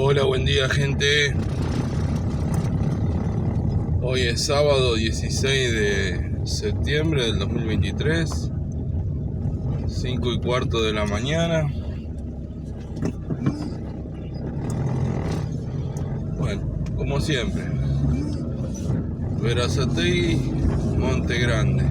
Hola, buen día, gente. Hoy es sábado 16 de septiembre del 2023, 5:15 de la mañana. Bueno, como siempre, Verazategui, Monte Grande.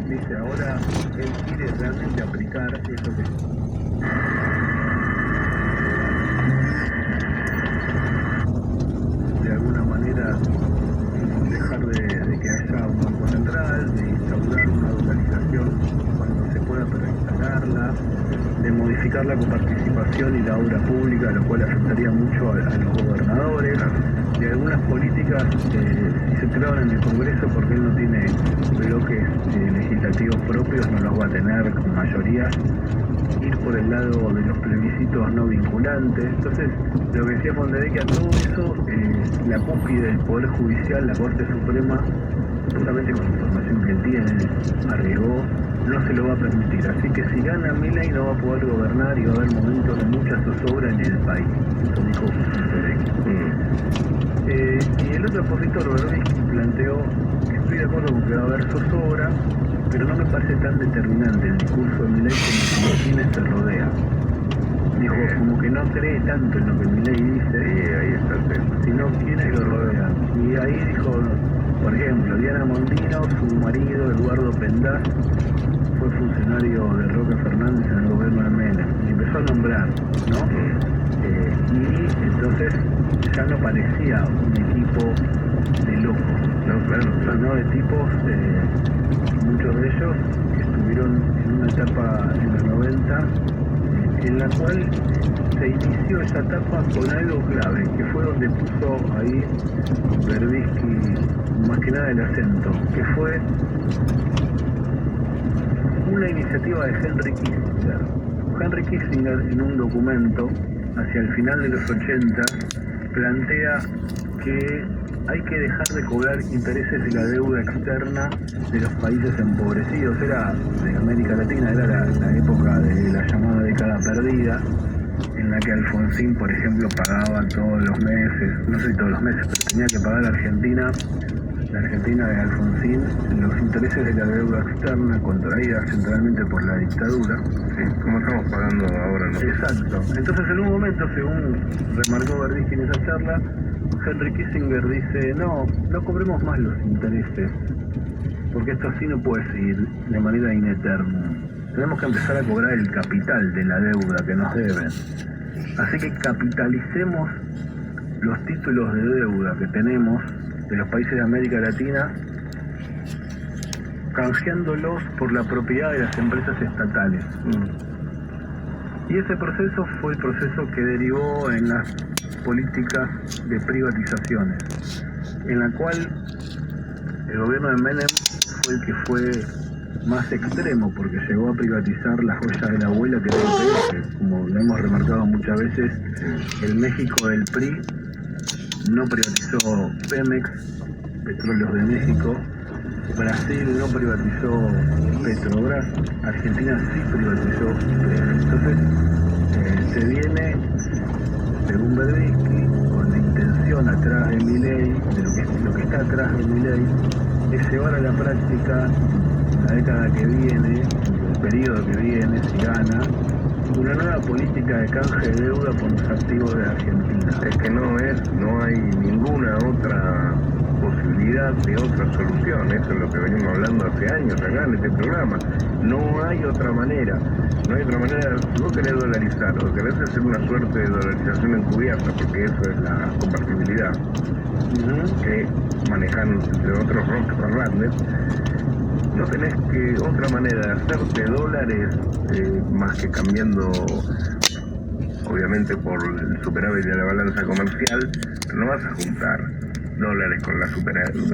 Dice, ahora él quiere realmente aplicar eso que de alguna manera dejar de que haya un banco central, de instaurar una dolarización cuando se pueda para instalarla, de modificar la coparticipación y la obra pública, lo cual afectaría mucho a los gobernadores, de algunas políticas si se traban en el Congreso porque él no tiene bloques legislativos propios, no los va a tener con mayoría, ir por el lado de los plebiscitos no vinculantes. Entonces, lo que decía Fondedekia, todo eso, la cúspide del Poder Judicial, la Corte Suprema, justamente con información que tiene, arriesgó, no se lo va a permitir. Así que si gana Milei no va a poder gobernar y va a haber momentos de mucha zozobra en el país. Eso dijo y el otro opositor, Berbisky, planteó que estoy de acuerdo con que va a haber zozobra, pero no me parece tan determinante el discurso de Milei como quienes se rodea. Dijo, como que no cree tanto en lo que Milei dice, y ahí está el tema, sino quienes lo rodean. Y ahí dijo, por ejemplo, Diana Mondino, su marido Eduardo Pendaz, fue funcionario de Roque Fernández en el gobierno de Menem, y empezó a nombrar, ¿no? Y entonces ya no parecía un equipo de locos, no, claro, sino de tipos, muchos de ellos que estuvieron en una etapa en los 90, en la cual se inició esa etapa con algo clave, que fue donde puso ahí Berbisky más que nada el acento, que fue una iniciativa de Henry Kissinger. Henry Kissinger, en un documento hacia el final de los 80, plantea que hay que dejar de cobrar intereses de la deuda externa de los países empobrecidos. Era de América Latina, era la época de la llamada década perdida, en la que Alfonsín, por ejemplo, pagaba todos los meses, no sé si todos los meses, pero tenía que pagar la Argentina de Alfonsín, los intereses de la deuda externa contraída centralmente por la dictadura. sí, como estamos pagando ahora, ¿no? Exacto. Entonces, en un momento, según remarcó Berbisky en esa charla, Henry Kissinger dice, no cobremos más los intereses, porque esto así no puede seguir de manera ineterna. Tenemos que empezar a cobrar el capital de la deuda que nos deben. Así que capitalicemos los títulos de deuda que tenemos de los países de América Latina, canjeándolos por la propiedad de las empresas estatales. Y ese proceso fue el proceso que derivó en las políticas de privatizaciones, en la cual el gobierno de Menem fue el que fue más extremo, porque llegó a privatizar las joyas de la abuela, que era el PF. Como lo hemos remarcado muchas veces, el México del PRI no privatizó Pemex, Petróleos de México, Brasil no privatizó Petrobras, Argentina sí privatizó IPF. Entonces se viene, según Berbisky, con la intención atrás de Milei, de lo que está atrás de Milei, es llevar a la práctica la década que viene, el periodo que viene, si gana, una nueva política de canje de deuda por los activos de Argentina. Es que no hay ninguna otra posibilidad de otra solución. Eso es lo que venimos hablando hace años acá en este programa. No hay otra manera. No hay otra manera. Si vos querés dolarizar o querés hacer una suerte de dolarización encubierta, porque eso es la convertibilidad que manejan, entre otros, Roque Fernández, no tenés que otra manera de hacerte dólares más que cambiando, obviamente, por el superávit de la balanza comercial, pero no vas a juntar dólares con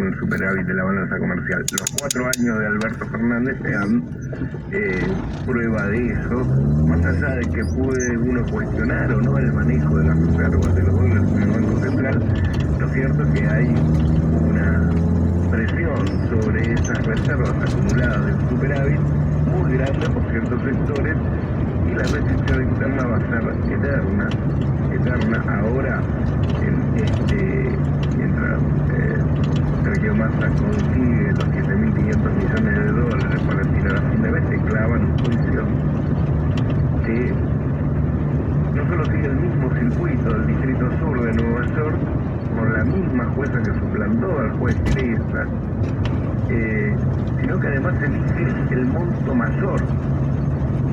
el superávit de la balanza comercial. Los 4 años de Alberto Fernández te dan prueba de eso, más allá de que puede uno cuestionar o no el manejo de las reservas de los dólares en el Banco Central. Lo cierto es que hay una presión sobre esas reservas acumuladas del superávit muy grande por ciertos sectores, y la recesión interna va a ser eterna. Ahora, mientras Sergio Massa consigue los 7.500 millones de dólares para tirar a fin de mes, se clavan un juicio que no solo sigue el mismo circuito del Distrito Sur de Nueva York, con la misma jueza que suplantó al juez Cresta, sino que además elige el monto mayor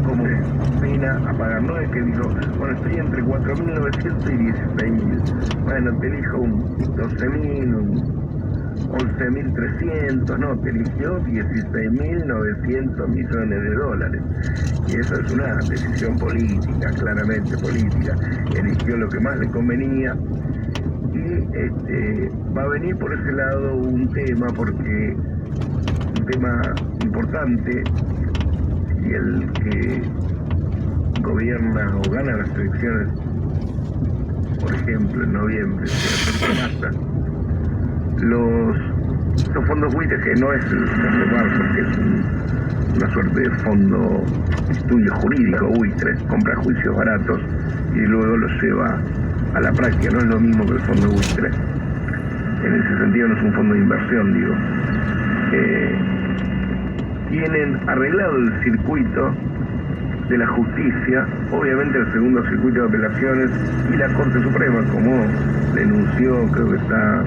como pena a pagar. No es que dijo, bueno, estoy entre 4.900 y 16.000. Bueno, te elijo un 12.000, un 11.300, no, te eligió 16.900 millones de dólares. Y eso es una decisión política, claramente política. Eligió lo que más le convenía. Y va a venir por ese lado un tema importante, y el que gobierna o gana las elecciones, por ejemplo, en noviembre, Massa, los Estos fondos buitres, que no es el porque es una suerte de fondo estudio jurídico buitre, compra juicios baratos y luego los lleva a la práctica, no es lo mismo que el fondo buitre. En ese sentido no es un fondo de inversión, digo. Tienen arreglado el circuito de la justicia, obviamente el segundo circuito de apelaciones y la Corte Suprema, como denunció, creo que está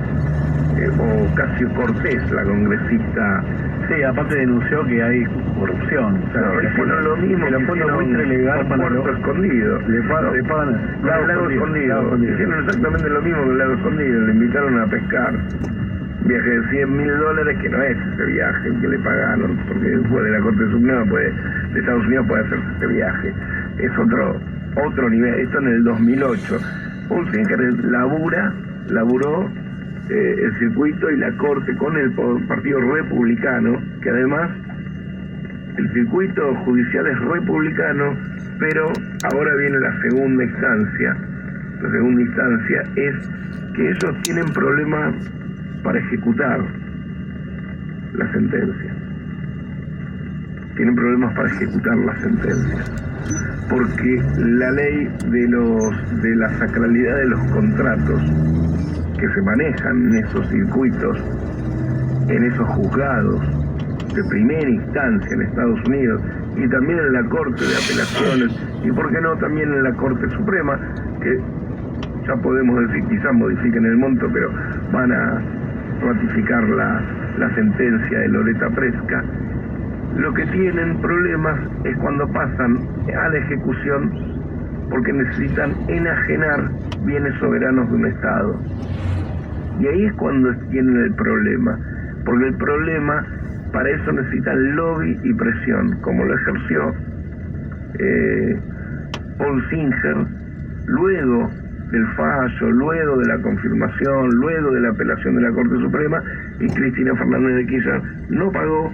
Ocasio Cortés, la congresista. Sí, aparte denunció que hay corrupción. O sea, No, hicieron lo mismo que hicieron legal para Puerto Escondido. le pagan Lago Escondido. Hicieron exactamente lo mismo que el Lago Escondido. Le invitaron a pescar. Viaje de $100.000, que no es ese viaje el que le pagaron, porque después de la Corte Suprema de Estados Unidos puede hacer este viaje. Es otro nivel. Esto en el 2008. Paul Singer laburó el circuito y la Corte con el Partido Republicano, que además el circuito judicial es republicano, pero ahora viene la segunda instancia. La segunda instancia es que ellos tienen problemas para ejecutar la sentencia. Tienen problemas para ejecutar la sentencia. Porque la ley de la sacralidad de los contratos que se manejan en esos circuitos, en esos juzgados de primera instancia en Estados Unidos y también en la Corte de Apelaciones y por qué no también en la Corte Suprema, que ya podemos decir quizás modifiquen el monto, pero van a ratificar la sentencia de Loretta Preska. Lo que tienen problemas es cuando pasan a la ejecución porque necesitan enajenar bienes soberanos de un Estado. Y ahí es cuando tienen el problema, porque el problema, para eso necesitan lobby y presión, como lo ejerció Paul Singer, luego del fallo, luego de la confirmación, luego de la apelación de la Corte Suprema, y Cristina Fernández de Kirchner no pagó,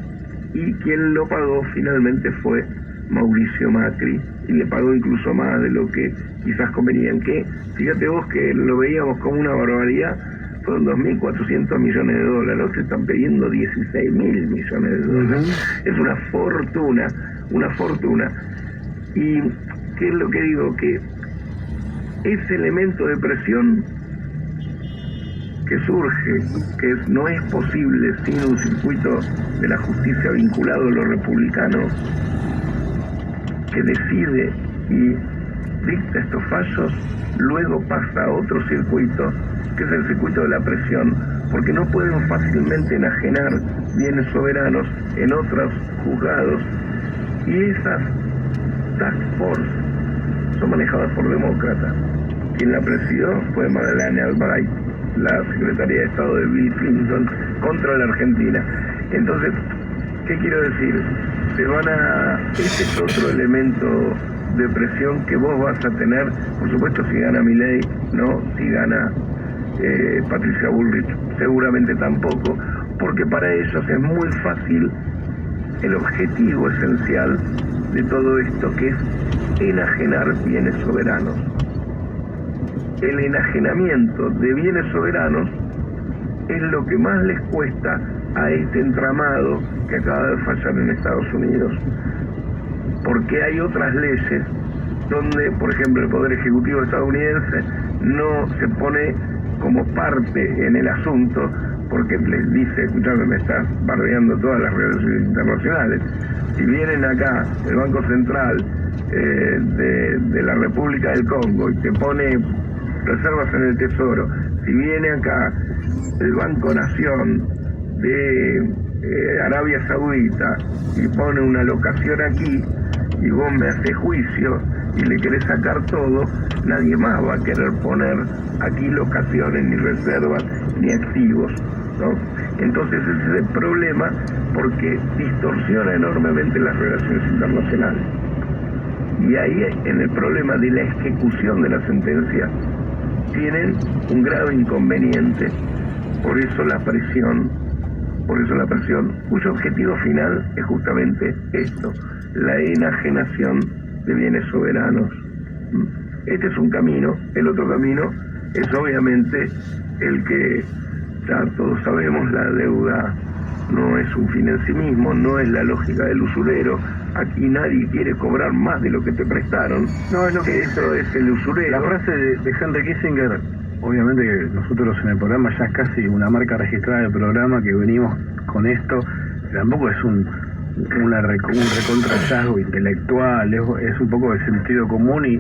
y quien lo pagó finalmente fue Mauricio Macri, y le pagó incluso más de lo que quizás convenían, que fíjate vos que lo veíamos como una barbaridad, fueron 2.400 millones de dólares, se están pidiendo 16.000 millones de dólares. Es una fortuna. ¿Y qué es lo que digo? Que ese elemento de presión que surge, no es posible sin un circuito de la justicia vinculado a lo republicano, que decide y dicta estos fallos, luego pasa a otro circuito, que es el circuito de la presión, porque no pueden fácilmente enajenar bienes soberanos en otros juzgados, y esas task force son manejadas por demócratas. Quien la presidió fue Madeleine Albright, la secretaria de Estado de Bill Clinton contra la Argentina. Entonces, ¿qué quiero decir? Ese es otro elemento de presión que vos vas a tener, por supuesto, si gana Milei, no si gana Patricia Bullrich, seguramente tampoco, porque para ellos es muy fácil el objetivo esencial de todo esto, que es enajenar bienes soberanos. El enajenamiento de bienes soberanos es lo que más les cuesta a este entramado que acaba de fallar en Estados Unidos, porque hay otras leyes donde, por ejemplo, el Poder Ejecutivo estadounidense no se pone como parte en el asunto, porque les dice, escuchame, me estás bardeando todas las relaciones internacionales. Si vienen acá el Banco Central de la República del Congo y te pone reservas en el Tesoro, si viene acá el Banco Nación de Arabia Saudita y pone una locación aquí y vos me haces juicio y le querés sacar todo, nadie más va a querer poner aquí locaciones, ni reservas, ni activos, ¿no? Entonces ese es el problema, porque distorsiona enormemente las relaciones internacionales. Y ahí, en el problema de la ejecución de la sentencia, tienen un grave inconveniente. Por eso la presión, cuyo objetivo final es justamente esto, la enajenación de bienes soberanos. Este es un camino. El otro camino es obviamente el que ya todos sabemos, la deuda no es un fin en sí mismo, no es la lógica del usurero. Aquí nadie quiere cobrar más de lo que te prestaron. No, es lo que eso es el usurero. La frase de Henry Kissinger, obviamente que nosotros en el programa ya es casi una marca registrada del programa que venimos con esto, tampoco es un recontrahallazgo intelectual, es un poco de sentido común y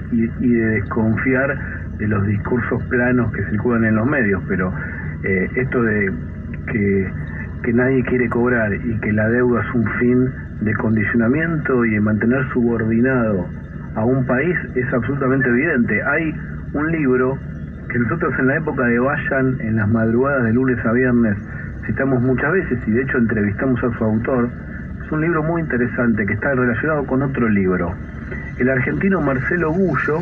de desconfiar de los discursos planos que circulan en los medios, pero esto de que nadie quiere cobrar y que la deuda es un fin de condicionamiento y de mantener subordinado a un país es absolutamente evidente. Hay un libro que nosotros en la época de Vayan, en las madrugadas de lunes a viernes, citamos muchas veces y de hecho entrevistamos a su autor. Es un libro muy interesante que está relacionado con otro libro. El argentino Marcelo Gullo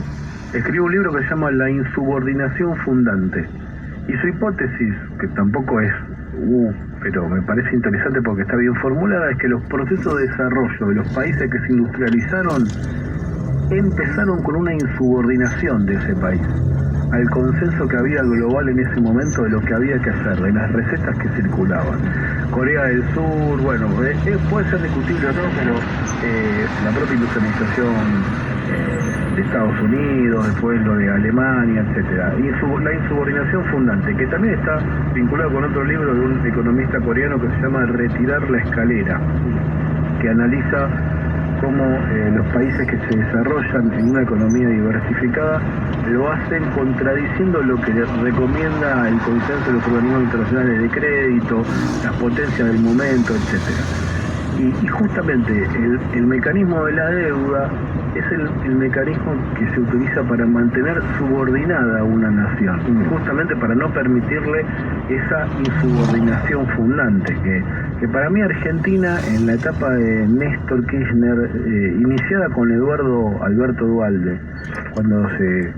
escribió un libro que se llama La insubordinación fundante. Y su hipótesis, que tampoco es pero me parece interesante porque está bien formulada, es que los procesos de desarrollo de los países que se industrializaron empezaron con una insubordinación de ese país al consenso que había global en ese momento de lo que había que hacer, de las recetas que circulaban. Corea del Sur, bueno, puede ser discutible o no, pero la propia industrialización de Estados Unidos, después lo de Alemania, etcétera. Y la insubordinación fundante, que también está vinculado con otro libro de un economista coreano que se llama Retirar la escalera, que analiza cómo los países que se desarrollan en una economía diversificada lo hacen contradiciendo lo que recomienda el consenso de los organismos internacionales de crédito, las potencias del momento, etcétera. Y justamente el mecanismo de la deuda es el mecanismo que se utiliza para mantener subordinada a una nación, justamente para no permitirle esa insubordinación fundante, que para mí Argentina, en la etapa de Néstor Kirchner, iniciada con Eduardo Alberto Duhalde, cuando se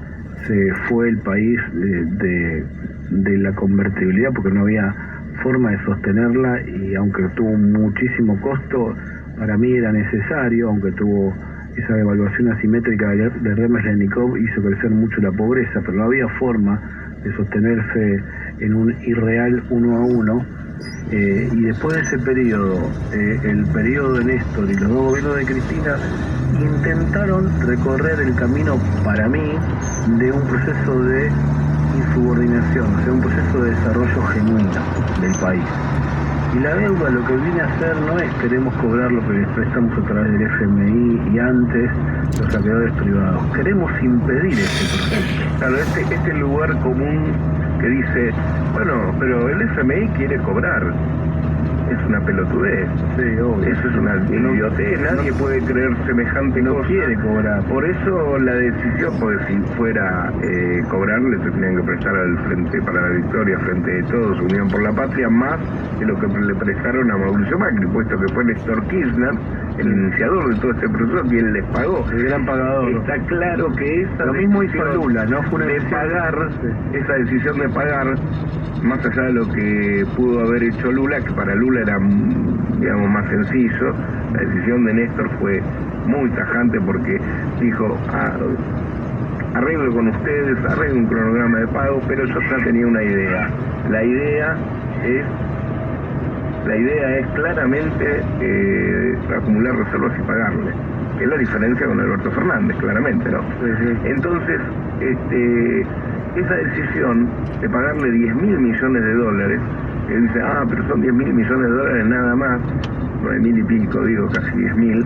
fue el país de la convertibilidad, porque no había forma de sostenerla, y aunque tuvo muchísimo costo, para mí era necesario, aunque tuvo esa devaluación asimétrica de Remeslenikov, hizo crecer mucho la pobreza, pero no había forma de sostenerse en un irreal 1 a 1, y después de ese periodo, el periodo de Néstor y los dos gobiernos de Cristina intentaron recorrer el camino, para mí, de un proceso de insubordinación, o sea, un proceso de desarrollo genuino del país. Y la deuda lo que viene a hacer no es queremos cobrar lo que les prestamos a través del FMI y antes los acreedores privados. Queremos impedir ese proceso. Claro, este lugar común que dice, bueno, pero el FMI quiere cobrar. Es una pelotudez. Sí, obvio. Eso es una idiotez. Nadie puede creer semejante cosa. No quiere cobrar. Por eso la decisión, porque si fuera cobrar, le tendrían que prestar al Frente para la Victoria, Frente de Todos, Unión por la Patria, más de lo que le prestaron a Mauricio Macri, puesto que fue Néstor Kirchner el iniciador de todo este proceso, quien les pagó. El gran pagador. Está claro que esa lo mismo hizo Lula, ¿no? Fue una de pagar, esa decisión de pagar, más allá de lo que pudo haber hecho Lula, que para Lula era, digamos, más sencillo, la decisión de Néstor fue muy tajante porque dijo, arreglo con ustedes, arreglo un cronograma de pago, pero yo ya tenía una idea. La idea es claramente acumular reservas y pagarle, que es la diferencia con Alberto Fernández, claramente, ¿no? Entonces, esa decisión de pagarle 10.000 millones de dólares, que dice, pero son 10.000 millones de dólares nada más, 9.000 y pico, digo, casi 10.000,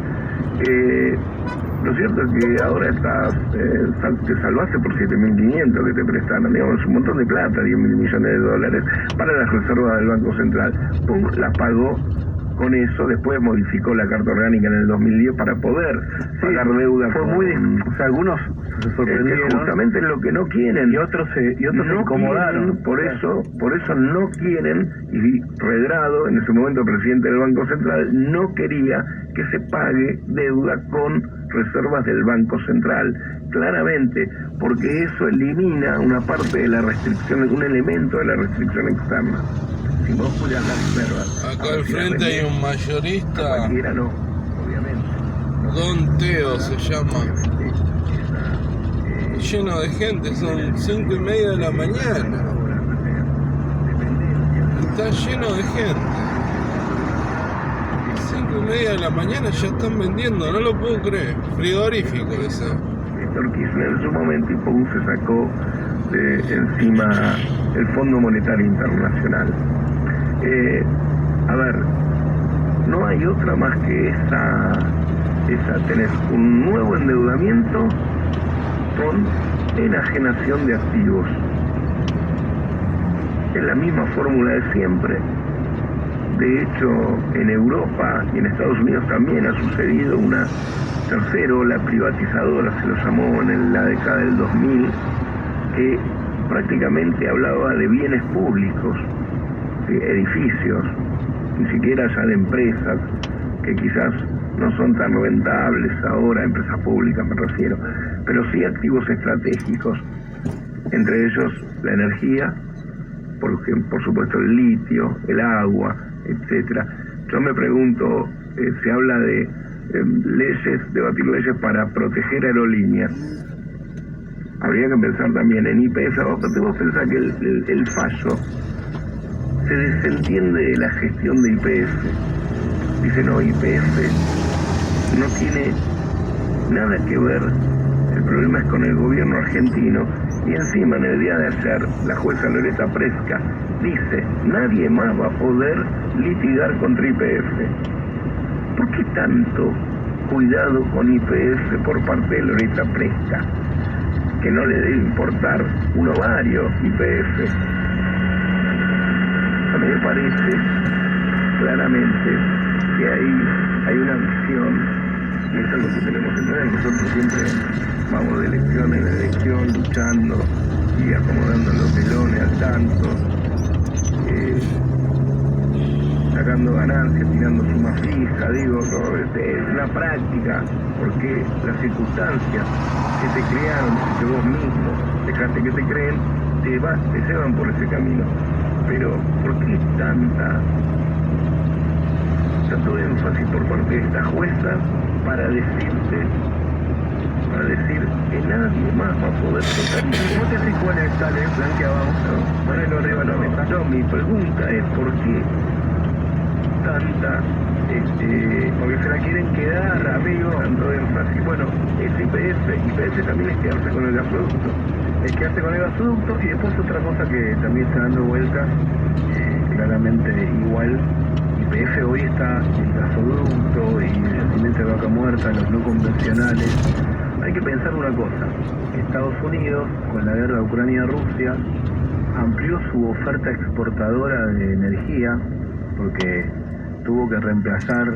lo cierto es que ahora te salvaste por 7.500 que te prestaron, digamos, un montón de plata, 10.000 millones de dólares para las reservas del Banco Central. Pum, la pagó con eso, después modificó la Carta Orgánica en el 2010 para poder pagar deuda. Fue muy o sea, algunos se sorprendieron. Justamente lo que no quieren. Y otros se incomodaron. Por eso no quieren, y Redrado, en ese momento presidente del Banco Central, no quería que se pague deuda con reservas del Banco Central, claramente, porque eso elimina una parte de la restricción, un elemento de la restricción externa. Si vos julias las reservas. Acá al frente hay un mayorista. Cualquiera no, obviamente. Don Teo se llama. Lleno de gente, son 5:30 de la mañana. Está lleno de gente. 5:30 de la mañana ya están vendiendo, no lo puedo creer. Frigorífico ese. Néstor Kirchner en su momento y Pous se sacó de encima el Fondo Monetario Internacional. A ver, no hay otra más que esa. Tenés un nuevo endeudamiento con enajenación de activos. Es la misma fórmula de siempre. De hecho, en Europa y en Estados Unidos también ha sucedido una tercera ola privatizadora, se lo llamó en la década del 2000, que prácticamente hablaba de bienes públicos, de edificios, ni siquiera ya de empresas, que quizás no son tan rentables ahora, empresas públicas me refiero, pero sí activos estratégicos, entre ellos la energía, por supuesto el litio, el agua, etcétera. Yo me pregunto, se habla de debatir leyes para proteger aerolíneas. Habría que pensar también en YPF. Vos pensás que el fallo se desentiende de la gestión de YPF. Dice, no, YPF no tiene nada que ver, el problema es con el gobierno argentino. Y encima, en el día de ayer, la jueza Loreta Presca dice, nadie más va a poder litigar contra YPF. ¿Por qué tanto cuidado con YPF por parte de Loreta Presca? Que no le debe importar un ovario YPF. A mí me parece claramente que hay una visión, y eso es lo que tenemos en mente. Nosotros siempre vamos de elección en elección, luchando y acomodando los melones al tanto, sacando ganancias, tirando suma fija, digo, es una práctica, porque las circunstancias que te crearon, que vos mismo dejaste que te creen, te llevan por ese camino. Pero, ¿por qué tanto énfasis por parte de esta jueza para decir que nadie más va a poder tocar? ¿Vos te decís cuál es el tal plan que vamos? Ponelo arriba de la mesa. No, mi pregunta es ¿por qué tanta, porque se la quieren quedar, amigo, tanto énfasis? Bueno, es YPF también es quedarse con el gasoducto. Es quedarse con el gasoducto, y después otra cosa que también está dando vueltas, claramente igual. YPF hoy está el gasoducto y el yacimiento de vaca muerta, los no convencionales. Hay que pensar una cosa, Estados Unidos, con la guerra de Ucrania-Rusia, amplió su oferta exportadora de energía, porque tuvo que reemplazar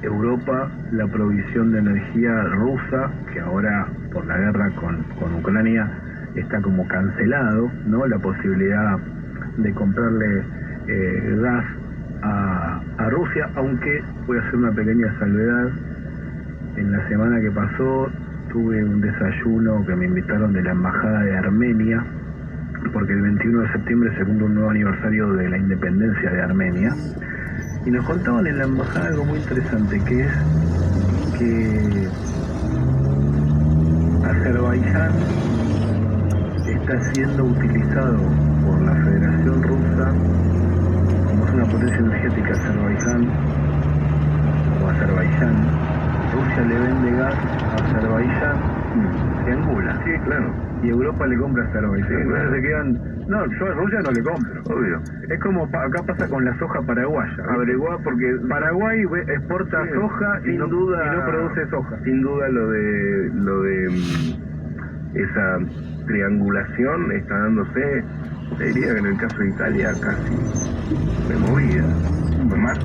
Europa la provisión de energía rusa, que ahora por la guerra con Ucrania está como cancelado, ¿no? La posibilidad de comprarle gas a Rusia, aunque voy a hacer una pequeña salvedad. En la semana que pasó tuve un desayuno que me invitaron de la Embajada de Armenia, porque el 21 de septiembre se cumple un nuevo aniversario de la independencia de Armenia, y nos contaban en la embajada algo muy interesante, que es que Azerbaiyán está siendo utilizado por la Federación Rusa, como es una potencia energética Azerbaiyán, Rusia le vende gas a Azerbaiyán, triangula. Sí, claro. Y Europa le compra a Azerbaiyán. Sí, claro. Se quedan. No, yo a Rusia no le compro. Obvio. Es como acá pasa con la soja paraguaya. Averiguá, porque Paraguay exporta soja y no produce soja. Sin duda lo de esa triangulación está dándose, te diría que en el caso de Italia casi de movida. Más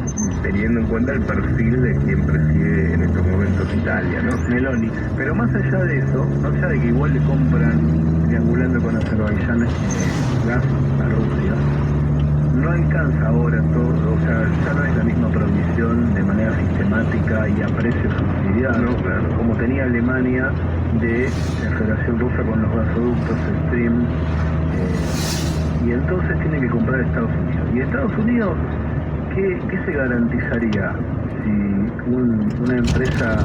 teniendo en cuenta el perfil de quien preside en estos momentos Italia, ¿no? Meloni. Pero más allá de eso, más allá de que igual le compran, triangulando con Azerbaiyán, gas a Rusia, no alcanza ahora todo, o sea, ya no es la misma provisión de manera sistemática y a precio subsidiado, no, claro, como tenía Alemania de la Federación Rusa con los gasoductos Stream, y entonces tiene que comprar Estados Unidos. Y Estados Unidos, ¿qué se garantizaría si una empresa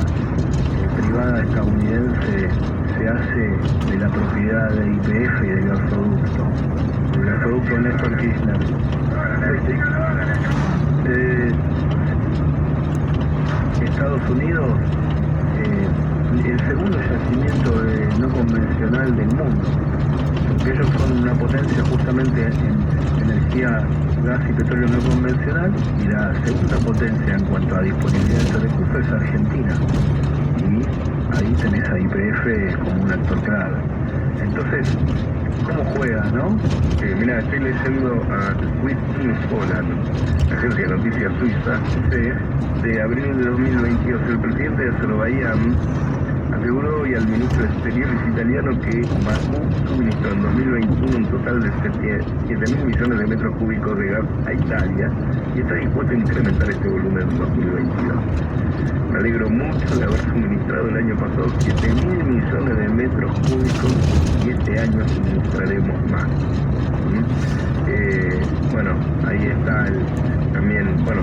privada estadounidense se hace de la propiedad de YPF y del gasoducto? Porque gasoducto Néstor Kirchner. Estados Unidos, el segundo yacimiento no convencional del mundo, porque ellos son una potencia justamente en energía, gas y petróleo no convencional, y la segunda potencia en cuanto a disponibilidad de recursos es Argentina, y ahí tenés a YPF como un actor clave. Entonces, ¿cómo juega, no? Mira, estoy leyendo a Swiss News Poland, la agencia de noticias suiza, de abril de 2022. El presidente de Azerbaiyán aseguró hoy al ministro de Exteriores italiano que Bakú suministró en 2021 un total de 7.000 millones de metros cúbicos de gas a Italia y está dispuesto a incrementar este volumen en 2022. Me alegro mucho de haber suministrado el año pasado 7.000 millones de metros cúbicos y este año suministraremos más. Bueno, ahí está también, bueno,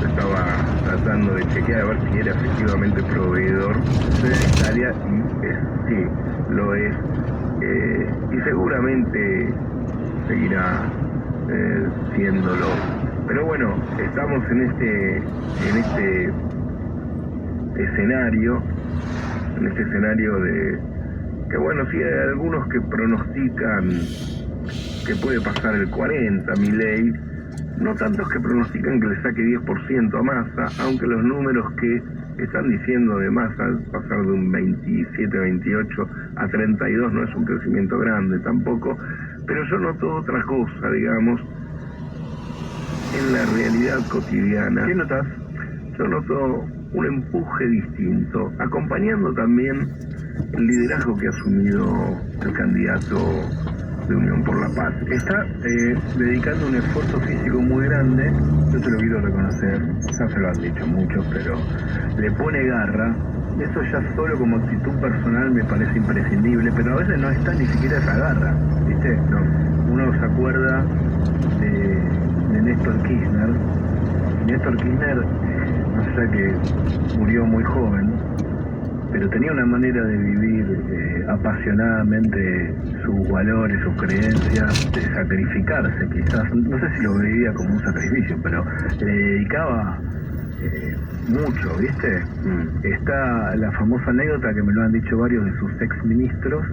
estaba tratando de chequear a ver si era efectivamente proveedor de Italia y sí, lo es, y seguramente seguirá siéndolo. Pero bueno, estamos en este escenario de que bueno, sí hay algunos que pronostican que puede pasar el 40, Milei, no tantos que pronostican que le saque 10% a Massa, aunque los números que están diciendo de Massa, pasar de un 27, 28 a 32 no es un crecimiento grande tampoco, pero yo noto otra cosa, digamos, en la realidad cotidiana. ¿Qué notas? Yo noto un empuje distinto, acompañando también el liderazgo que ha asumido el candidato de Unión por la Paz. Está dedicando un esfuerzo físico muy grande, yo te lo quiero reconocer, ya se lo han dicho muchos, pero le pone garra. Eso ya solo como actitud personal me parece imprescindible, pero a veces no está ni siquiera esa garra, ¿viste? No. Uno se acuerda de Néstor Kirchner. Néstor Kirchner, no sé, que murió muy joven, pero tenía una manera de vivir apasionadamente sus valores, sus creencias, de sacrificarse quizás, no sé si lo veía como un sacrificio, pero le dedicaba mucho, ¿viste? Está la famosa anécdota que me lo han dicho varios de sus exministros,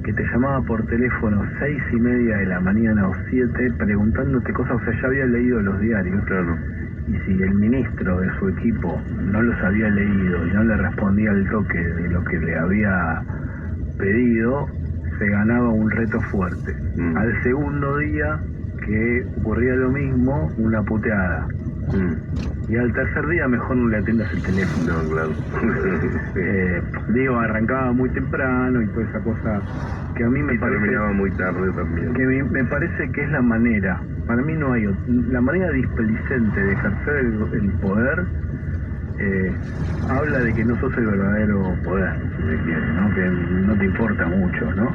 que te llamaba por teléfono 6:30 de la mañana o 7 preguntándote cosas, o sea, ya había leído los diarios, Claro. y si el ministro de su equipo no los había leído y no le respondía al toque de lo que le había pedido, se ganaba un reto fuerte. Al segundo día que ocurría lo mismo, una puteada. Y al tercer día mejor no le atiendas el teléfono. No, claro. Digo, arrancaba muy temprano y toda esa cosa que a mí me parece... terminaba muy tarde también. Que me parece que es la manera, para mí no hay otra, la manera displicente de ejercer el poder habla de que no sos el verdadero poder, ¿no? Que no te importa mucho, ¿no?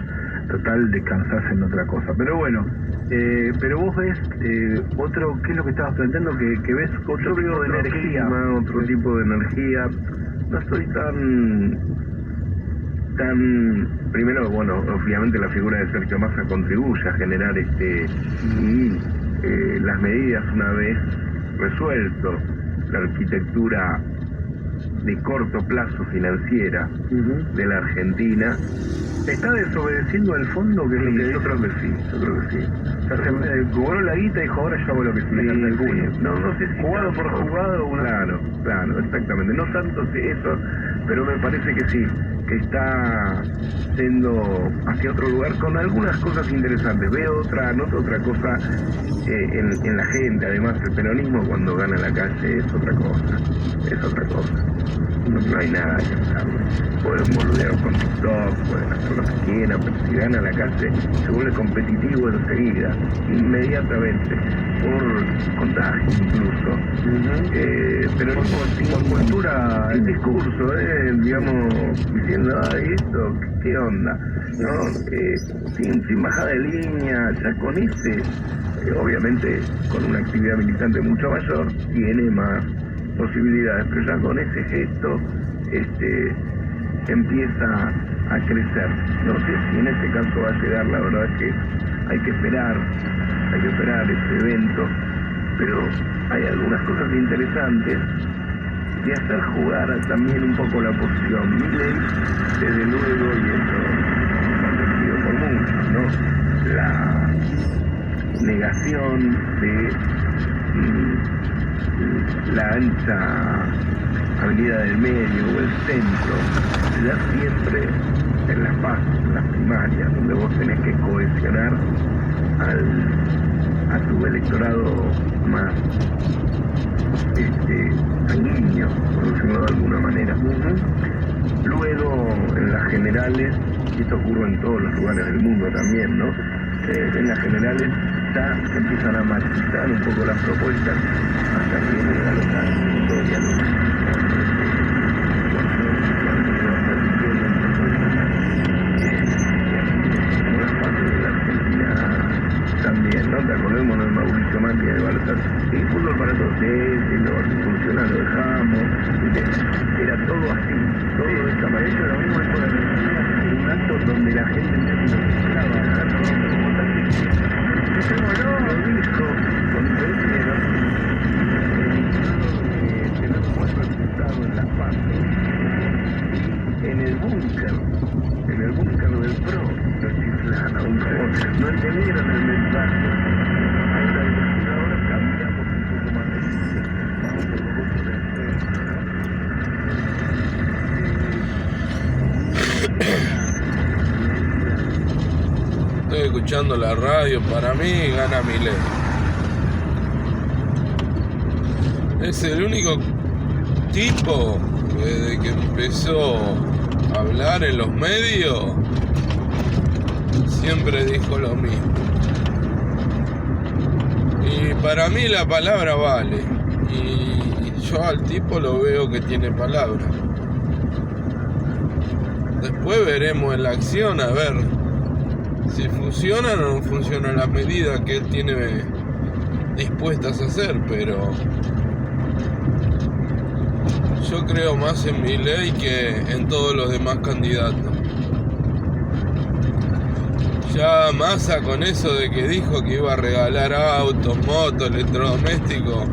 Total, descansás en otra cosa. Pero bueno, pero vos ves otro, ¿qué es lo que estabas planteando? Que ves otro tipo de energía. Otro tipo de energía. No estoy tan primero, bueno, obviamente la figura de Sergio Massa contribuye a generar y las medidas, una vez resuelto la arquitectura de corto plazo financiera de la Argentina, ¿está desobedeciendo al fondo? Que es lo que yo creo que sí. O sea, se cobró la guita y dijo, ahora yo hago lo que se me canta el culo. No sé si jugado por jugado. Claro, exactamente. No tanto eso, pero me parece que sí, que está yendo hacia otro lugar con algunas cosas interesantes. Noto otra cosa en la gente. Además, el peronismo cuando gana la calle es otra cosa. No hay nada que hacerlo. Pueden boludear con TikTok, pueden hacer lo que quieran, pero si gana la calle se vuelve competitivo enseguida, inmediatamente, por contagio incluso. Pero por cultura, el discurso, digamos, diciendo, esto, ¿qué onda? ¿No? Sin bajada de línea, ya con obviamente con una actividad militante mucho mayor, tiene más posibilidades, pero ya con ese gesto empieza a crecer. No sé si en este caso va a llegar, la verdad es que hay que esperar este evento, pero hay algunas cosas interesantes de hacer jugar también un poco la oposición. Milei, desde luego, y esto conocido por muchos, ¿no? La negación de la ancha avenida del medio o el centro, ya siempre en las bases, en las primarias, donde vos tenés que cohesionar a tu electorado más sanguíneo, por decirlo de alguna manera. Luego, en las generales, y esto ocurre en todos los lugares del mundo también, ¿no? En las generales ya se empiezan a matizar un poco las propuestas hasta que llega a los también, ¿no? Te acordémonos de Mauricio Macri de Baltasar. El fútbol para todos, lo funciona, lo dejamos. Era todo así, todo de esta manera. Lo mismo es en un acto donde la gente no estaba lo dijo con interés tener un buen resultado en las partes. En el búnker del PRO, lo chiflan a un favor, no entendieron el mensaje. Ahora cambiamos un poco más de Estoy escuchando la radio, para mí gana Milei. Es el único tipo que desde que empezó a hablar en los medios siempre dijo lo mismo. Y para mí la palabra vale. Y yo al tipo lo veo que tiene palabra. Después veremos en la acción a ver si funcionan o no funcionan las medidas que él tiene dispuestas a hacer, pero yo creo más en Milei que en todos los demás candidatos. Ya Massa con eso de que dijo que iba a regalar autos, motos, electrodomésticos.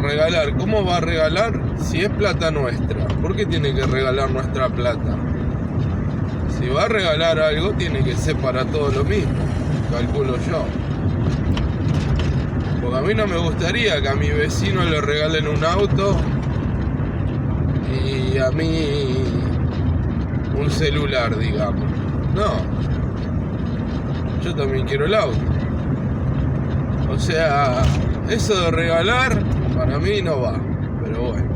Regalar, ¿cómo va a regalar si es plata nuestra? ¿Por qué tiene que regalar nuestra plata? Si va a regalar algo, tiene que ser para todo lo mismo, calculo yo. Porque a mí no me gustaría que a mi vecino le regalen un auto y a mí un celular, digamos. No, yo también quiero el auto. O sea, eso de regalar para mí no va, pero bueno.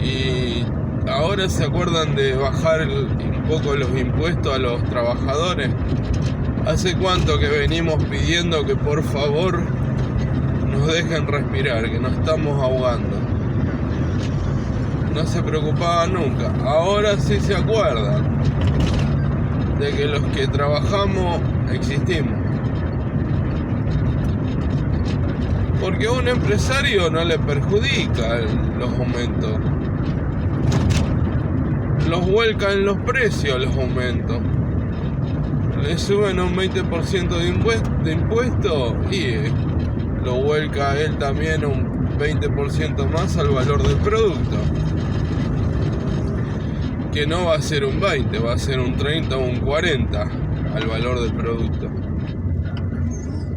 Y ahora se acuerdan de bajar un poco los impuestos a los trabajadores. ¿Hace cuánto que venimos pidiendo que por favor nos dejen respirar, que nos estamos ahogando? No se preocupaban nunca. Ahora sí se acuerdan de que los que trabajamos existimos. Porque a un empresario no le perjudica los aumentos. Los vuelcan en los precios los aumentos. Le suben un 20% de impuesto y lo vuelca a él también un 20% más al valor del producto. Que no va a ser un 20, va a ser un 30 o un 40 al valor del producto.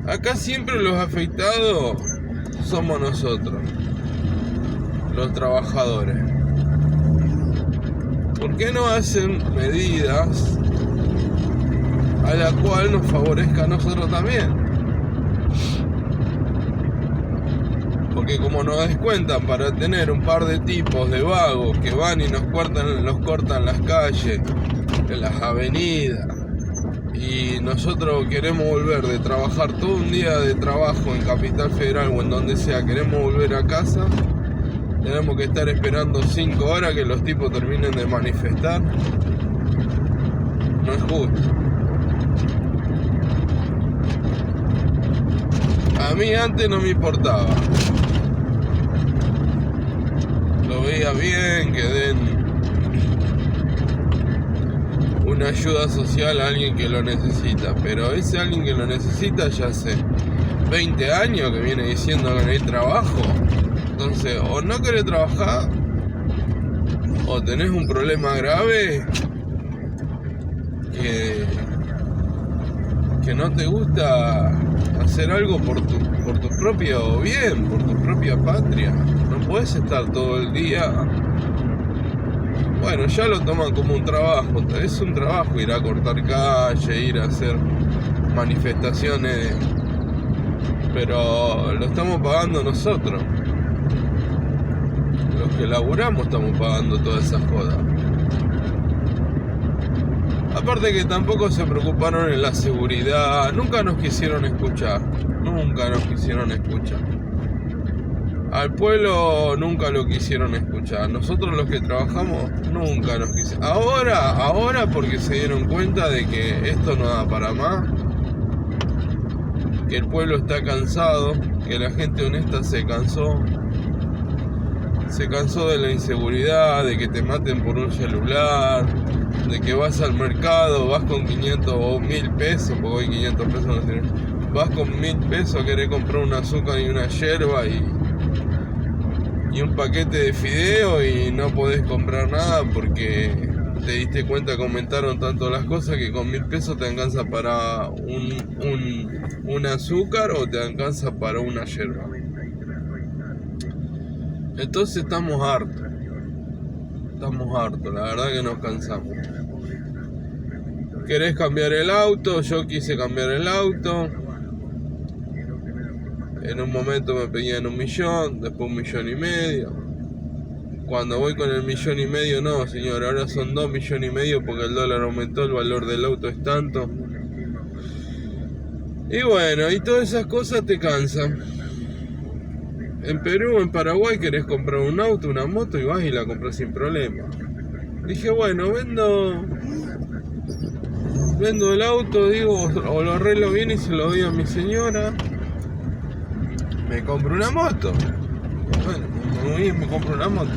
Acá siempre los afectados somos nosotros, los trabajadores. ¿Por qué no hacen medidas a la cual nos favorezca a nosotros también? Porque como nos descuentan para tener un par de tipos de vagos que van y nos cortan las calles, en las avenidas, y nosotros queremos volver de trabajar todo un día de trabajo en Capital Federal o en donde sea, queremos volver a casa, tenemos que estar esperando 5 horas que los tipos terminen de manifestar. No es justo. A mí antes no me importaba. Lo veía bien que den una ayuda social a alguien que lo necesita, pero ese alguien que lo necesita ya hace 20 años que viene diciendo que no hay trabajo. Entonces, o no querés trabajar, o tenés un problema grave que no te gusta hacer algo por tu propio bien, por tu propia patria. No puedes estar todo el día. Bueno, ya lo toman como un trabajo. Es un trabajo ir a cortar calle, ir a hacer manifestaciones, pero lo estamos pagando nosotros. Los que laburamos estamos pagando todas esas cosas. Aparte que tampoco se preocuparon en la seguridad, nunca nos quisieron escuchar. Al pueblo nunca lo quisieron escuchar. Nosotros los que trabajamos nunca nos quisieron. Ahora porque se dieron cuenta de que esto no da para más, que el pueblo está cansado, que la gente honesta se cansó de la inseguridad, de que te maten por un celular, de que vas al mercado, vas con 500 o 1000 pesos, porque hoy 500 pesos no tienen, vas con 1000 pesos a querer comprar un azúcar y una yerba y un paquete de fideo y no podés comprar nada porque te diste cuenta que aumentaron tanto las cosas que con 1000 pesos te alcanza para un azúcar o te alcanza para una yerba. Entonces estamos hartos, la verdad que nos cansamos. ¿Querés cambiar el auto? Yo quise cambiar el auto. En un momento me pedían 1 millón, después 1,5 millones. Cuando voy con el 1,5 millones, no señor, ahora son 2,5 millones porque el dólar aumentó, el valor del auto es tanto. Y bueno, y todas esas cosas te cansan. En Perú, en Paraguay querés comprar un auto, una moto y vas y la compras sin problema. Dije, bueno, vendo el auto, digo, o lo arreglo bien y se lo doy a mi señora. Me compro una moto. Bueno, me voy y me compro una moto.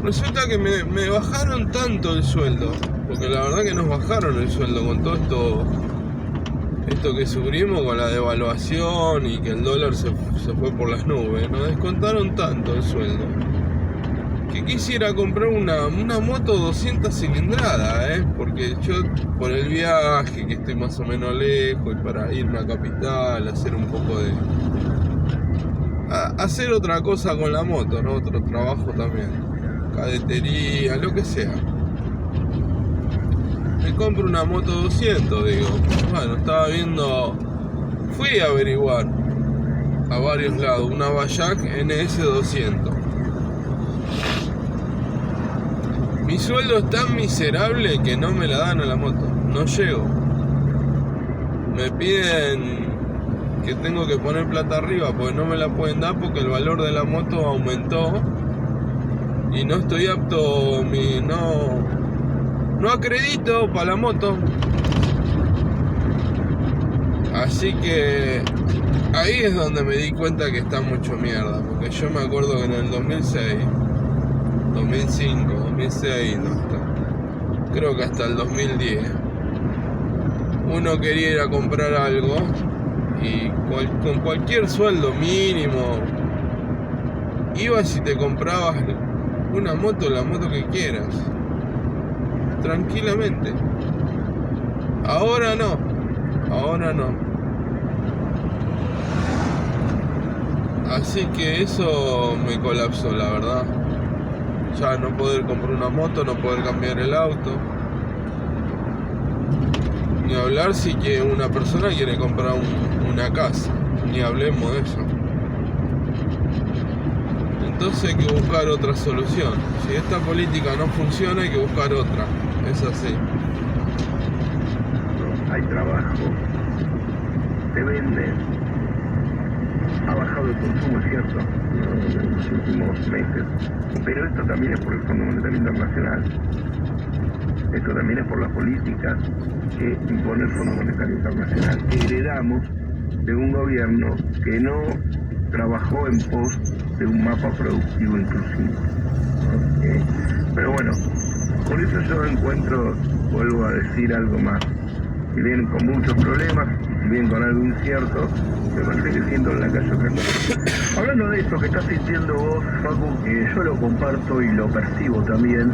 Resulta que me bajaron tanto el sueldo, porque la verdad que nos bajaron el sueldo con todo esto que sufrimos con la devaluación y que el dólar se fue por las nubes. Nos descontaron tanto el sueldo que quisiera comprar una moto 200 cilindradas, porque yo por el viaje, que estoy más o menos lejos, y para irme a Capital, hacer un poco de... hacer otra cosa con la moto, ¿no? Otro trabajo también, cadetería, lo que sea. Me compro una moto 200, digo. Bueno, estaba viendo, fui a averiguar a varios lados, una Bajaj NS 200. Mi sueldo es tan miserable que no me la dan a la moto, no llego. Me piden que tengo que poner plata arriba porque no me la pueden dar porque el valor de la moto aumentó y no estoy apto, no acredito para la moto. Así que ahí es donde me di cuenta que está mucho mierda, porque yo me acuerdo que en el 2006, 2005, 2006, creo que hasta el 2010, uno quería ir a comprar algo y con cualquier sueldo mínimo ibas y te comprabas una moto, la moto que quieras, tranquilamente. Ahora no. Así que eso me colapsó, la verdad. Ya no poder comprar una moto, no poder cambiar el auto. Ni hablar si que una persona quiere comprar una casa. Ni hablemos de eso. Entonces hay que buscar otra solución. Si esta política no funciona, hay que buscar otra. Es así. Hay trabajo. Se vende. Ha bajado el consumo, es cierto, en los últimos meses. Pero esto también es por el Fondo Monetario Internacional. Esto también es por las políticas que impone el Fondo Monetario Internacional. Heredamos de un gobierno que no trabajó en pos de un mapa productivo inclusivo. Pero bueno, por eso yo encuentro, vuelvo a decir algo más, si bien con muchos problemas, si bien con algo incierto, me parece que siento en la calle otra cosa. Hablando de eso que estás sintiendo vos, Facu, que yo lo comparto y lo percibo también,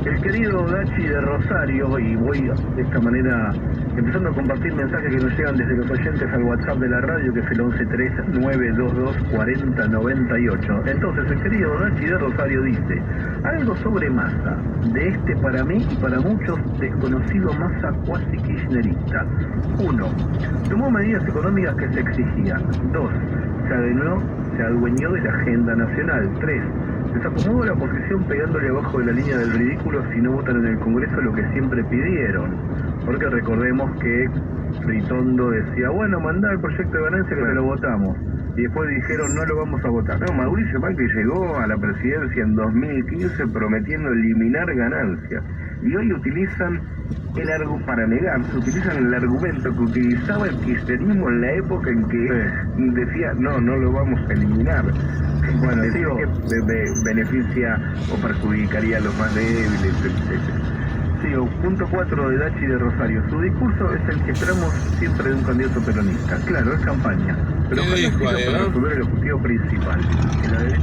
el querido Dachi de Rosario, y voy de esta manera empezando a compartir mensajes que nos llegan desde los oyentes al WhatsApp de la radio, que es el 1139224098. Entonces, el querido Dachi de Rosario dice, algo sobre Massa, de este para mí y para muchos desconocido Massa cuasi kirchnerista. 1. Tomó medidas económicas que se exigían. 2. Se adueñó de la agenda nacional. 3. Desacomodó la oposición pegándole abajo de la línea del ridículo si no votan en el Congreso lo que siempre pidieron. Porque recordemos que Ritondo decía, bueno, mandá el proyecto de ganancia que te lo votamos. Y después dijeron, no lo vamos a votar. No, Mauricio Macri llegó a la presidencia en 2015 prometiendo eliminar ganancias. Y hoy utilizan utilizan el argumento que utilizaba el kirchnerismo en la época en que decía, no lo vamos a eliminar. Bueno, decía que beneficia o perjudicaría a los más débiles, etc. Sigo, punto 4 de Dachi de Rosario. Su discurso es el que esperamos siempre de un candidato peronista. Claro, es campaña. Pero ¿qué dijo ahí, para resolver el objetivo principal.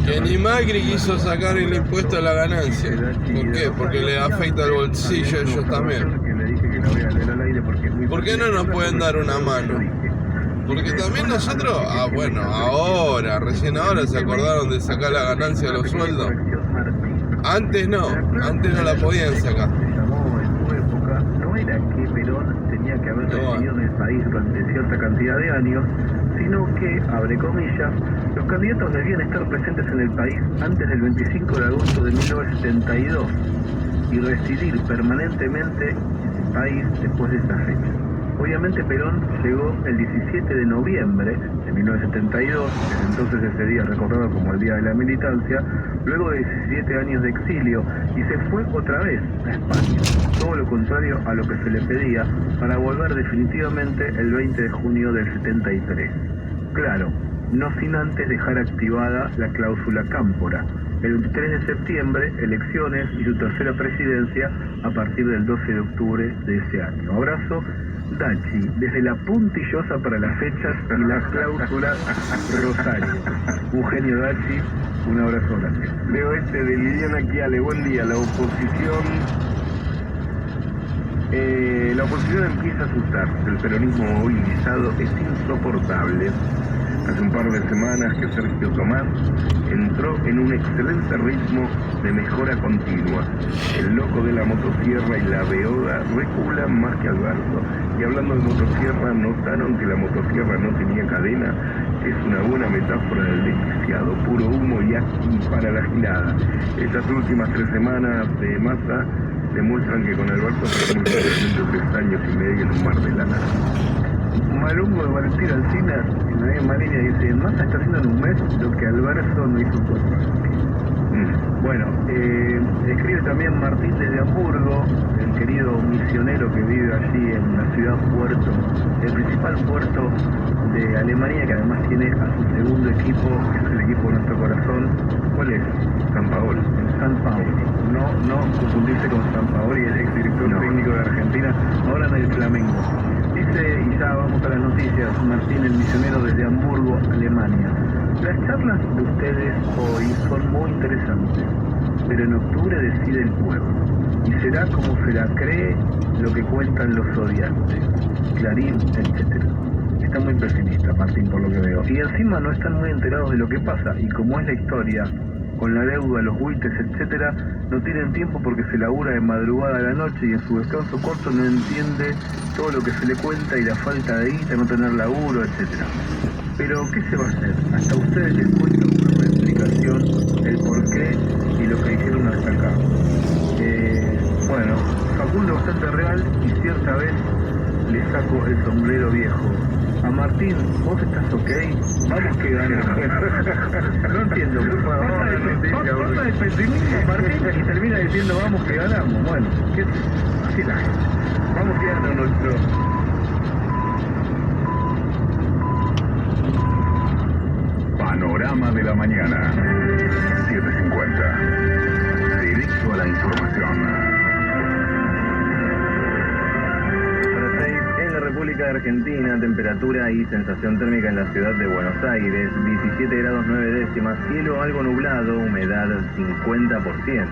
Que ni Macri quiso sacar el impuesto a la ganancia. ¿Por qué? Porque le afecta el bolsillo a ellos también. ¿Por qué no nos pueden dar una mano? Porque también nosotros, recién ahora se acordaron de sacar la ganancia de los sueldos. Antes no la podían sacar. No era que Perón tenía que haber residido en el país durante cierta cantidad de años, sino que, abre comillas, los candidatos debían estar presentes en el país antes del 25 de agosto de 1972 y residir permanentemente en el país después de esa fecha. Obviamente Perón llegó el 17 de noviembre de 1972, desde entonces ese día es recordado como el Día de la Militancia, luego de 17 años de exilio, y se fue otra vez a España, todo lo contrario a lo que se le pedía, para volver definitivamente el 20 de junio del 73. Claro, no sin antes dejar activada la cláusula cámpora. El 23 de septiembre, elecciones y su tercera presidencia a partir del 12 de octubre de ese año. Abrazo, Dachi, desde la puntillosa para las fechas y la cláusula Rosario. Eugenio Dachi, un abrazo grande. Leo de Liliana Chiale, buen día. La oposición empieza a asustarse. El peronismo movilizado es insoportable. Hace un par de semanas que Sergio Tomás entró en un excelente ritmo de mejora continua. El loco de la motosierra y la beoda reculan más que Alberto. Y hablando de motosierra, ¿notaron que la motosierra no tenía cadena? Es una buena metáfora del desquiciado, puro humo y para la gilada. Estas últimas 3 semanas de Massa demuestran que con Alberto tenemos 3 años y medio en un mar de lana. Malungo de Valentín Alsina, en la misma línea, dice, Massa está haciendo en un mes lo que Alberto no hizo en 4 años. Bueno, escribe también Martín desde Hamburgo, el querido misionero que vive allí en la ciudad puerto, el principal puerto de Alemania, que además tiene a su segundo equipo, que es el equipo de nuestro corazón. ¿Cuál es? San Paolo. San Paolo. No confundirse con San Paolo y el exdirector técnico de Argentina, ahora en el Flamengo. Dice, y ya vamos a las noticias, Martín, el misionero desde Hamburgo, Alemania. Las charlas de ustedes hoy son muy interesantes, pero en octubre decide el pueblo. Y será como se la cree lo que cuentan los odiantes, Clarín, etc. Está muy pesimista Martín por lo que veo. Y encima no están muy enterados de lo que pasa, y como es la historia, con la deuda, los buitres, etcétera, no tienen tiempo porque se labura de madrugada a la noche y en su descanso corto no entiende todo lo que se le cuenta y la falta de guita, no tener laburo, etcétera. Pero, ¿qué se va a hacer? Hasta ustedes les cuento una explicación, el por qué y lo que hicieron hasta acá. Bueno, Facundo bastante real y cierta vez le saco el sombrero viejo. A Martín, ¿vos estás ok? Vamos que ganamos. No entiendo. Pasa de pesimismo Martín y termina diciendo vamos que ganamos. Bueno, así es la gente. Vamos que ganamos nuestro... Panorama de la mañana, 7:50. Directo a la información. En la República Argentina, temperatura y sensación térmica en la ciudad de Buenos Aires, 17 grados 9 décimas, cielo algo nublado, humedad 50%.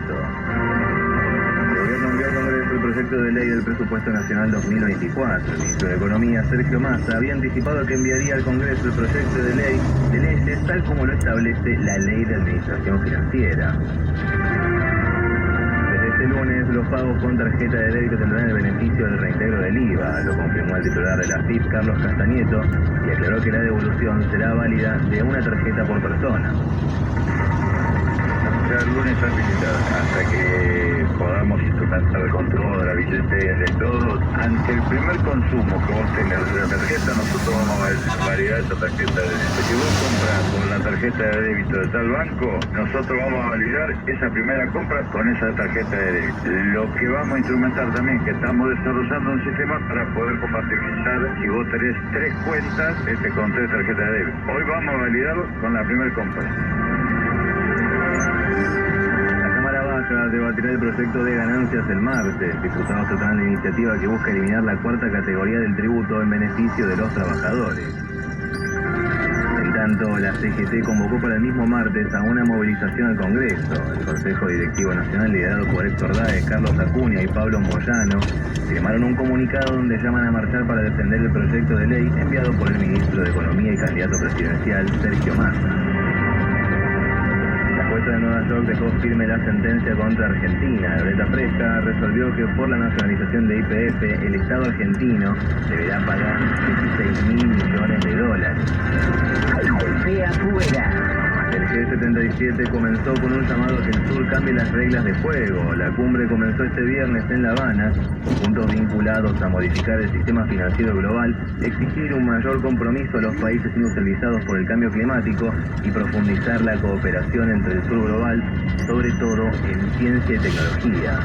El gobierno envió al Congreso el proyecto de ley del presupuesto nacional 2024. El ministro de Economía, Sergio Massa, había anticipado que enviaría al Congreso el proyecto de ley de leyes tal como lo establece la Ley de Administración Financiera. Este lunes, los pagos con tarjeta de débito tendrán el beneficio del reintegro del IVA, lo confirmó el titular de la AFIP, Carlos Castañeto, y aclaró que la devolución será válida de una tarjeta por persona. Ya el lunes hasta que podamos instrumentar el control de la billetera de todos, ante el primer consumo que vos tengas de la tarjeta, nosotros vamos a validar esa tarjeta de débito. Si vos compras con la tarjeta de débito de tal banco, nosotros vamos a validar esa primera compra con esa tarjeta de débito. Lo que vamos a instrumentar también, que estamos desarrollando un sistema para poder compatibilizar, si vos tenés 3 cuentas, con 3 tarjetas de débito. Hoy vamos a validarlo con la primera compra. Debatirá el proyecto de ganancias el martes. Diputados tratarán la iniciativa que busca eliminar la 4ª categoría del tributo en beneficio de los trabajadores. En tanto, la CGT convocó para el mismo martes a una movilización al Congreso. El Consejo Directivo Nacional, liderado por Héctor Daes, Carlos Acuña y Pablo Moyano, firmaron un comunicado donde llaman a marchar para defender el proyecto de ley enviado por el ministro de Economía y candidato presidencial, Sergio Massa. La jueza de Nueva York dejó firme la sentencia contra Argentina. Violeta Fresca resolvió que por la nacionalización de YPF, el Estado argentino deberá pagar $16.000 millones. Golpe afuera. El G77 comenzó con un llamado a que el sur cambie las reglas de juego. La cumbre comenzó este viernes en La Habana, con puntos vinculados a modificar el sistema financiero global, exigir un mayor compromiso a los países industrializados por el cambio climático y profundizar la cooperación entre el sur global, sobre todo en ciencia y tecnología.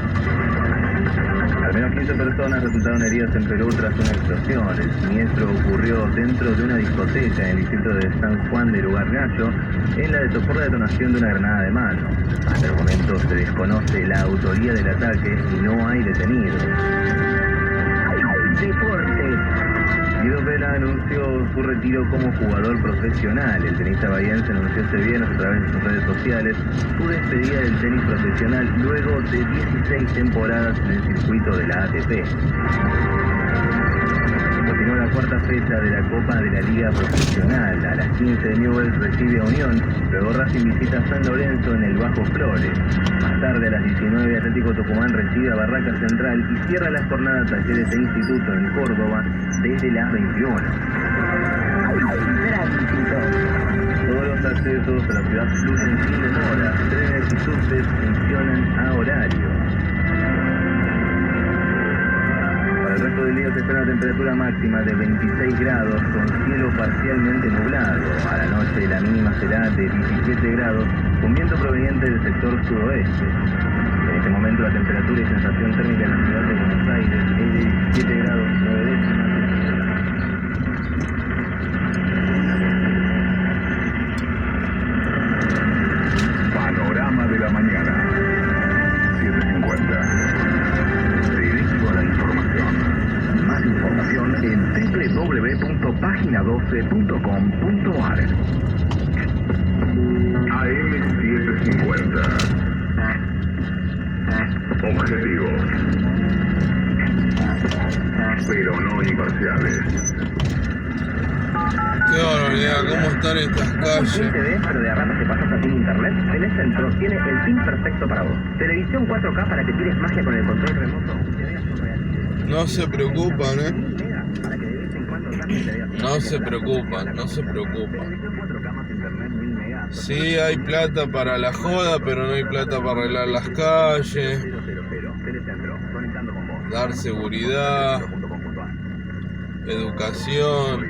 Al menos 15 personas resultaron heridas en Perú tras una explosión. El siniestro ocurrió dentro de una discoteca en el distrito de San Juan de Lurigancho, por la detonación de una granada de mano. Hasta el momento se desconoce la autoría del ataque y no hay detenidos. Deportes. Guido Vela anunció su retiro como jugador profesional. El tenista bahiense anunció este viernes a través de sus redes sociales su despedida del tenis profesional luego de 16 temporadas en el circuito de la ATP. Continúa la 4ª fecha de la Copa de la Liga Profesional. A las 15 de Newell's recibe a Unión, luego Racing visita a San Lorenzo en el Bajo Flores. Más tarde a las 19 Atlético Tucumán recibe a Barraca Central y cierra la jornada Talleres e Instituto en Córdoba desde las 21. Todos los accesos a la ciudad fluyen sin demora. Trenes y subtes funcionan a horario. El resto del día se espera una temperatura máxima de 26 grados con cielo parcialmente nublado. A la noche la mínima será de 17 grados con viento proveniente del sector sudoeste. En este momento la temperatura y sensación térmica en la ciudad de Buenos Aires es de 17 grados 9 décimas. Panorama de la mañana. 7:50. Directo a la información. Más información en www.pagina12.com.ar. AM 750. Objetivos, pero no imparciales. Qué barbaridad, ¿cómo están estas calles? TV, pero de ramas que pasas así en internet. Tenés Centro, tiene el pin perfecto para vos. Televisión 4K para que tires magia con el control remoto. No se preocupan, Para que de vez en cuando también te veas. No se preocupan, no se preocupan. Sí hay plata para la joda, pero no hay plata para arreglar las calles, dar seguridad, educación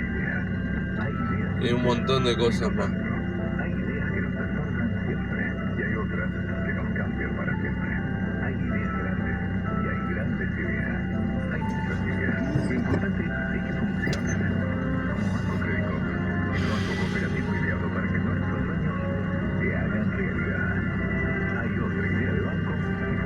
y un montón de cosas más. Hay ideas que nos transforman siempre y hay otras que nos cambian para siempre. Hay ideas grandes y hay grandes ideas. Hay muchas ideas. Lo importante es que funcionen. Como Banco Crédito, el banco cooperativo ideado para que nuestros sueños se hagan realidad. Hay otra idea de banco que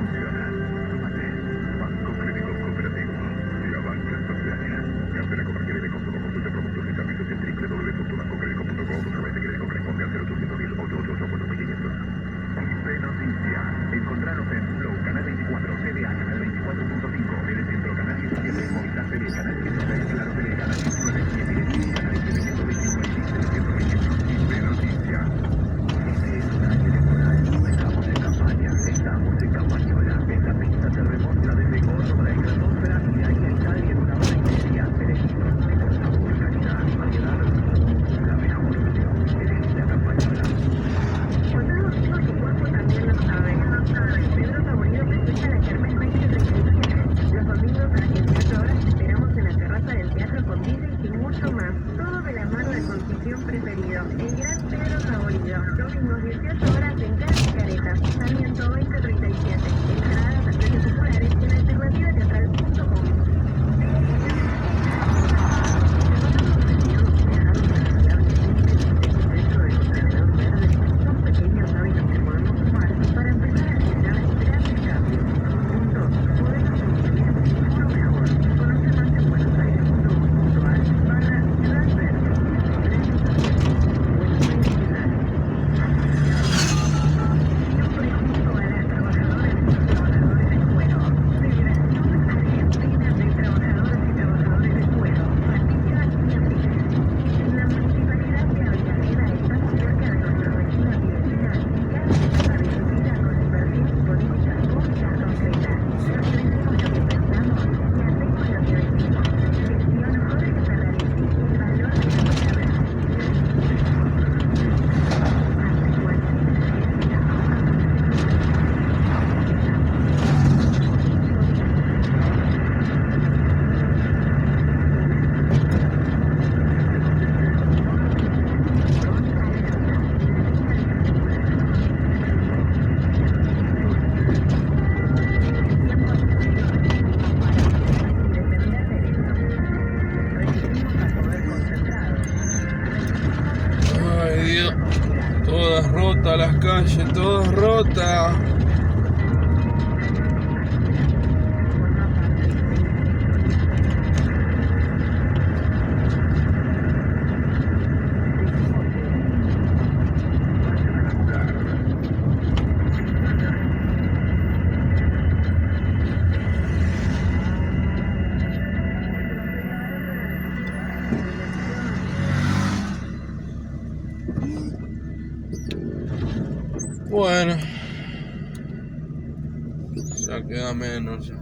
pelota. Bueno, ya queda menos ya.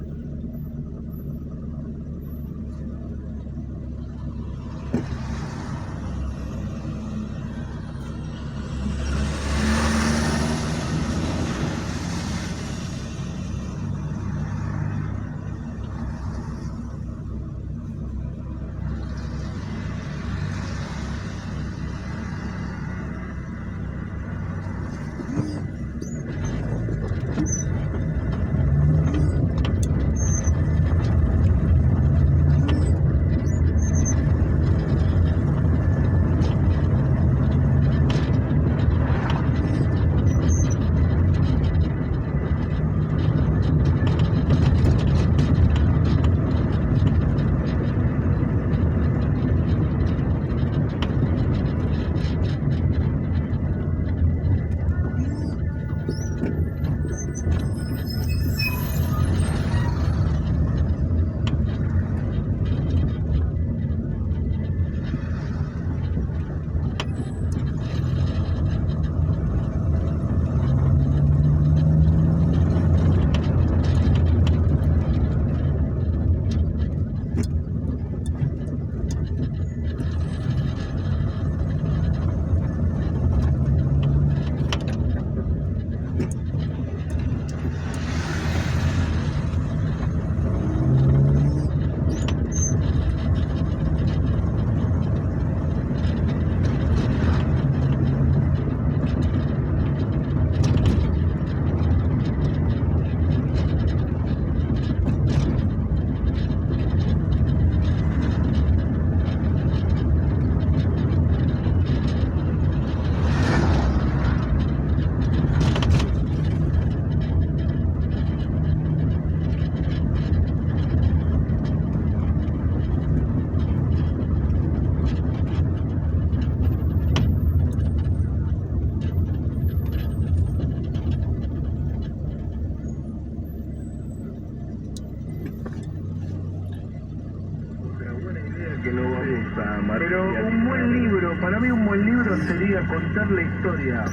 Que no vamos a matar. Pero un buen libro, para mí un buen libro sería contar la historia.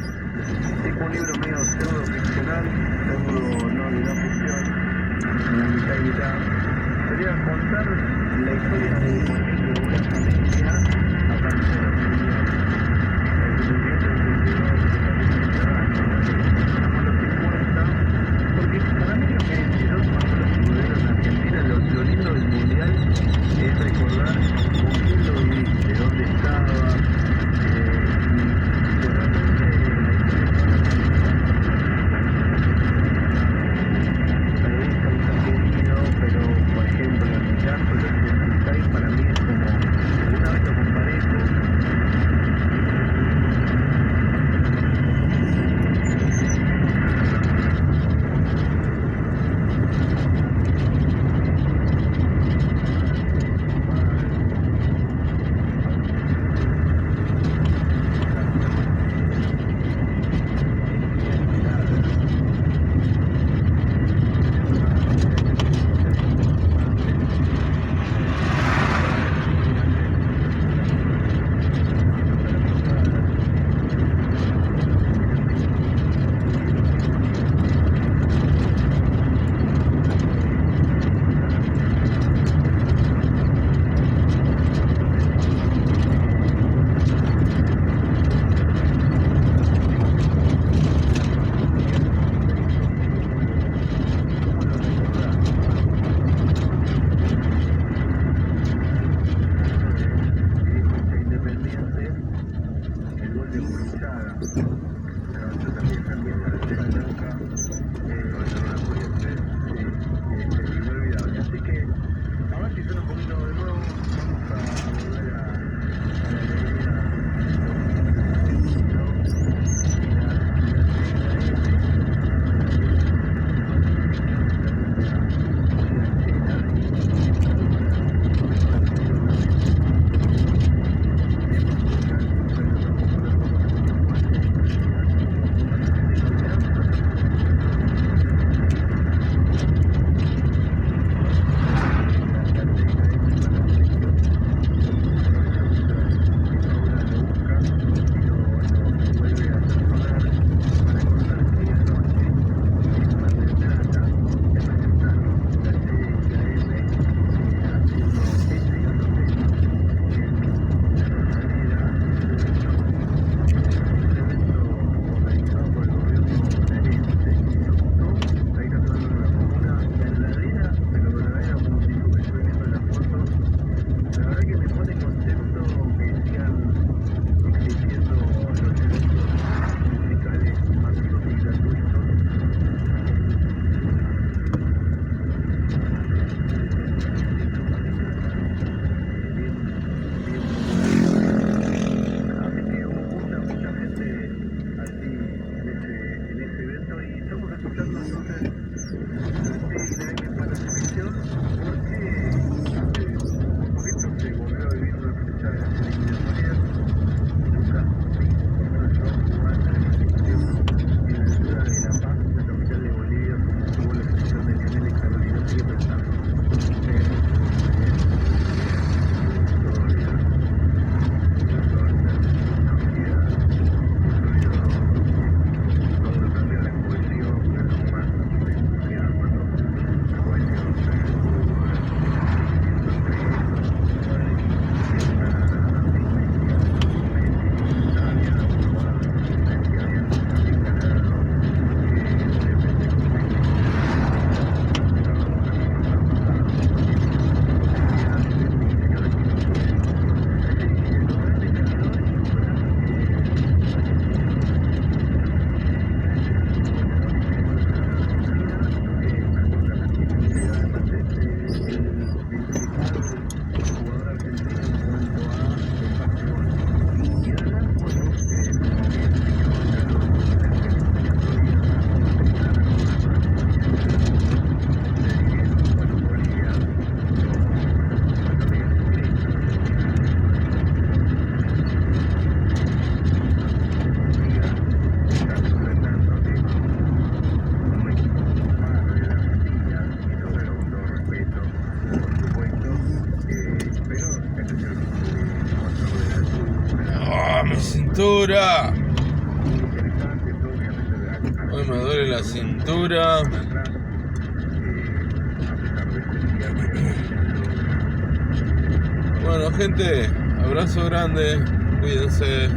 Es un libro medio pseudo ficcional, pseudo no de la ficción, mitad y mitad. Sería contar la historia de, por ejemplo, una familia a partir de la comunidad. Porque para mí lo que generó Manolo Escudero en Argentina, lo lindo del mundial es recordar con quién lo viviste, dónde estaba, y realmente periodista muy querido, pero por ejemplo en mi caso el 86 para mí es como Mi cintura. interesantes, obviamente. Hoy me duele la cintura. A pesar de este día. Bueno, gente, abrazo grande. Cuídense.